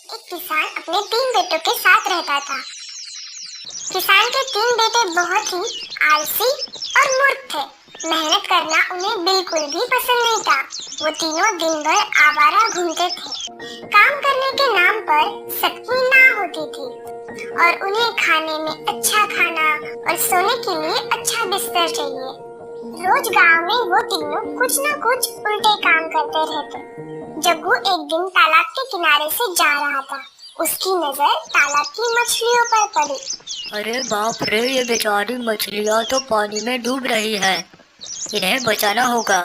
एक किसान अपने 3 बेटों के साथ रहता था। किसान के 3 बेटे बहुत ही आलसी और मूर्ख थे। मेहनत करना उन्हें बिल्कुल भी पसंद नहीं था। वो तीनों दिन भर आवारा घूमते थे। काम करने के नाम पर सख्ती ना होती थी और उन्हें खाने में अच्छा खाना और सोने के लिए अच्छा बिस्तर चाहिए। रोज गांव में वो तीनों कुछ न कुछ उल्टे काम करते रहते। जग्गू एक दिन तालाब के किनारे से जा रहा था। उसकी नजर तालाब की मछलियों पर पड़ी। अरे बाप रे, ये बेचारी मछलियाँ तो पानी में डूब रही है। इन्हें बचाना होगा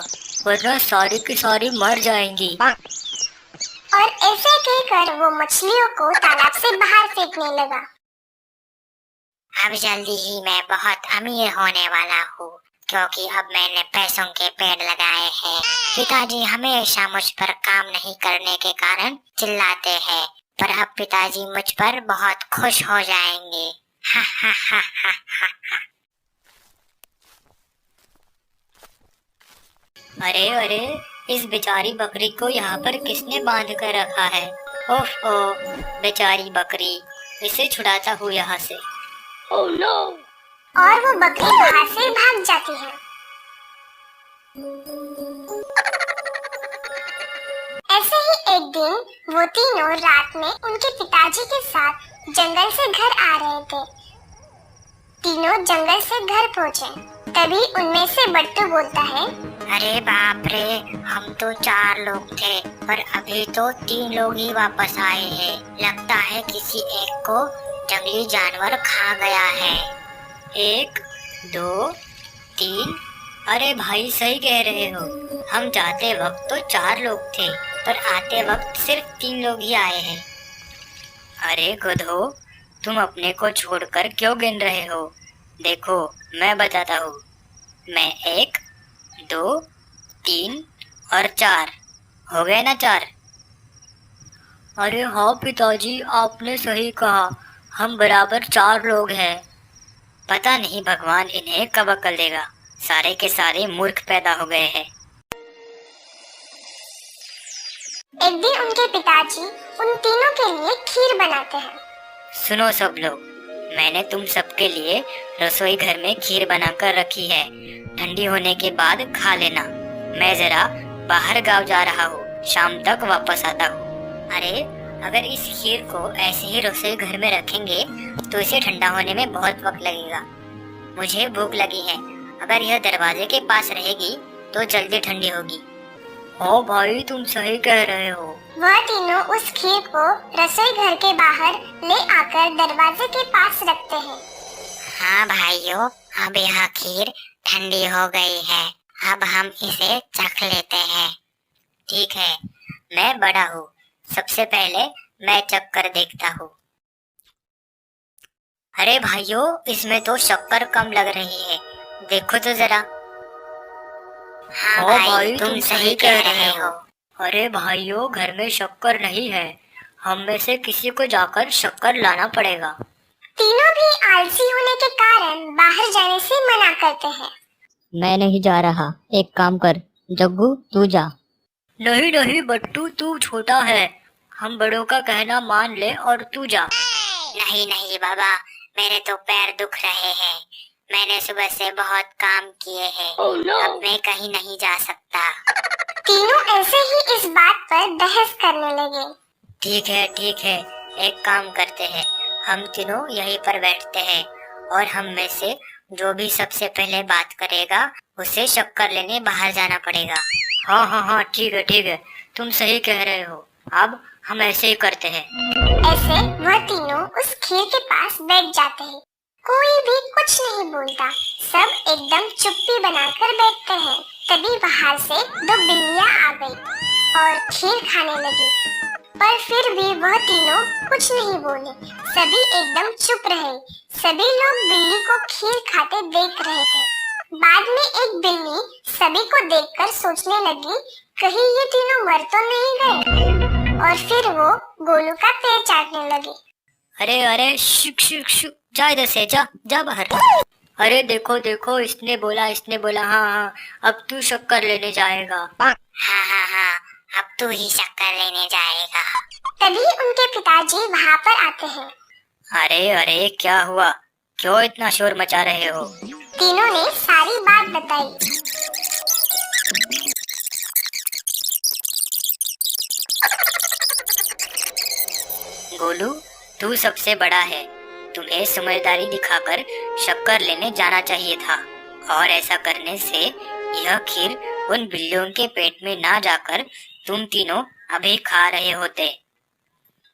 वरना सारी की सारी मर जाएंगी। और ऐसे कहकर वो मछलियों को तालाब से बाहर फेंकने लगा। अब जल्दी ही मैं बहुत अमीर होने वाला हूँ, क्योंकि अब मैंने पैसों के पेड़ लगाए हैं। पिताजी हमेशा मुझ पर काम नहीं करने के कारण चिल्लाते हैं, पर अब पिताजी मुझ पर बहुत खुश हो जाएंगे। हा हा हा हा हा हा। अरे अरे, इस बेचारी बकरी को यहाँ पर किसने बांध कर रखा है? ओफ ओ, बेचारी बकरी, इसे छुड़ाता हूँ यहाँ से। Oh no! और वो बकरी वहाँ से भाग जाती है। ऐसे ही एक दिन वो तीनों रात में उनके पिताजी के साथ जंगल से घर आ रहे थे। तीनों जंगल से घर पहुँचे, तभी उनमें से बट्टू बोलता है, अरे बाप रे, हम तो 4 लोग थे पर अभी तो 3 लोग ही वापस आए हैं। लगता है किसी एक को जंगली जानवर खा गया है। 1, 2, 3। अरे भाई, सही कह रहे हो। हम जाते वक्त तो 4 लोग थे, पर आते वक्त सिर्फ 3 लोग ही आए हैं। अरे गधो, तुम अपने को छोड़कर क्यों गिन रहे हो? देखो, मैं बताता हूँ। मैं 1, 2, 3 और 4। हो गए ना 4? अरे हाँ पिताजी, आपने सही कहा। हम बराबर 4 लोग हैं। पता नहीं भगवान इन्हें कब अकल देगा। सारे के सारे मूर्ख पैदा हो गए हैं। एक दिन उनके पिताजी उन तीनों के लिए खीर बनाते हैं। सुनो सब लोग, मैंने तुम सबके लिए रसोई घर में खीर बनाकर रखी है। ठंडी होने के बाद खा लेना। मैं जरा बाहर गांव जा रहा हूँ, शाम तक वापस आता हूँ। अरे, अगर इस खीर को ऐसे ही रसोई घर में रखेंगे तो इसे ठंडा होने में बहुत वक्त लगेगा। मुझे भूख लगी है। अगर यह दरवाजे के पास रहेगी तो जल्दी ठंडी होगी। हाँ भाई, तुम सही कह रहे हो। वह तीनों उस खीर को रसोई घर के बाहर ले आकर दरवाजे के पास रखते हैं। हाँ भाइयों, अब यह खीर ठंडी हो गई है। अब हम इसे चख लेते हैं। ठीक है, मैं बड़ा हूँ, सबसे पहले मैं चख कर देखता हूँ। अरे भाइयों, इसमें तो शक्कर कम लग रही है। देखो तो जरा। हाँ भाई, तुम सही कह रहे हो। अरे भाइयों, घर में शक्कर नहीं है। हम में से किसी को जाकर शक्कर लाना पड़ेगा। तीनों भी आलसी होने के कारण बाहर जाने से मना करते हैं। मैं नहीं जा रहा। एक काम कर, जग्गू तू जा। नहीं नहीं बट्टू, तू छोटा है। हम बड़ों का कहना मान ले और तू जा। नहीं नहीं बाबा, मेरे तो पैर दुख रहे हैं। मैंने सुबह से बहुत काम किए हैं। अब मैं कहीं नहीं जा सकता। तीनों ऐसे ही इस बात पर बहस करने लगे। ठीक है, एक काम करते हैं। हम तीनों यहीं पर बैठते हैं और हम में से जो भी सबसे पहले बात करेगा उसे शक्कर लेने बाहर जाना पड़ेगा। हाँ, ठीक है, तुम सही कह रहे हो। अब हम ऐसे ही करते हैं। ऐसे वह तीनों उस खीर के पास बैठ जाते हैं। कोई भी कुछ नहीं बोलता, सब एकदम चुप्पी बनाकर बैठते हैं। तभी बाहर से 2 बिल्लियां आ गई और खीर खाने लगी, पर फिर भी वह तीनों कुछ नहीं बोले। सभी एकदम चुप रहे। सभी लोग बिल्ली को खीर खाते देख रहे थे। बाद में एक बिल्ली सभी को देखकर सोचने लगी, कहीं ये तीनों मर तो नहीं गए, और फिर वो गोलू का पैर चाटने लगी। अरे शुक शुक शुक, जा इधर से, जा बाहर। अरे देखो, इसने बोला हाँ, अब तू शक्कर लेने जाएगा। हाँ, अब तू ही शक्कर लेने जाएगा। तभी उनके पिताजी वहाँ पर आते हैं। अरे अरे, क्या हुआ? क्यों इतना शोर मचा रहे हो? तीनों ने सारी बात बताई। गोलू, तू सबसे बड़ा है, तुम्हें समझदारी दिखाकर शक्कर लेने जाना चाहिए था, और ऐसा करने से यह खीर उन बिल्लियों के पेट में ना जाकर तुम तीनों अभी खा रहे होते।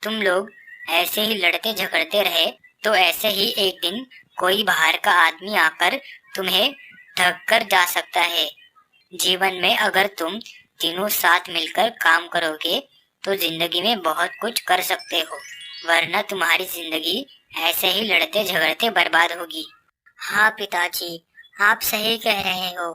तुम लोग ऐसे ही लड़ते झगड़ते रहे तो ऐसे ही एक दिन कोई बाहर का आदमी आकर तुम्हें ढक कर जा सकता है। जीवन में अगर तुम तीनों साथ मिलकर काम करोगे तो जिंदगी में बहुत कुछ कर सकते हो, वरना तुम्हारी जिंदगी ऐसे ही लड़ते झगड़ते बर्बाद होगी। हाँ पिताजी, आप सही कह रहे हो।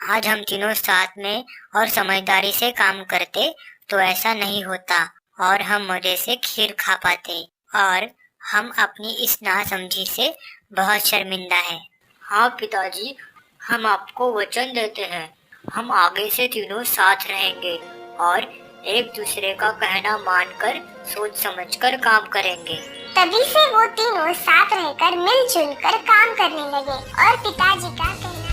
आज हम तीनों साथ में और समझदारी से काम करते तो ऐसा नहीं होता और हम मजे से खीर खा पाते, और हम अपनी इस नासमझी से बहुत शर्मिंदा हैं। हाँ पिताजी, हम आपको वचन देते हैं, हम आगे से तीनों साथ रहेंगे और एक दूसरे का कहना मानकर सोच समझकर काम करेंगे। तभी से वो तीनों साथ रहकर मिलजुल कर काम करने लगे और पिताजी का कहना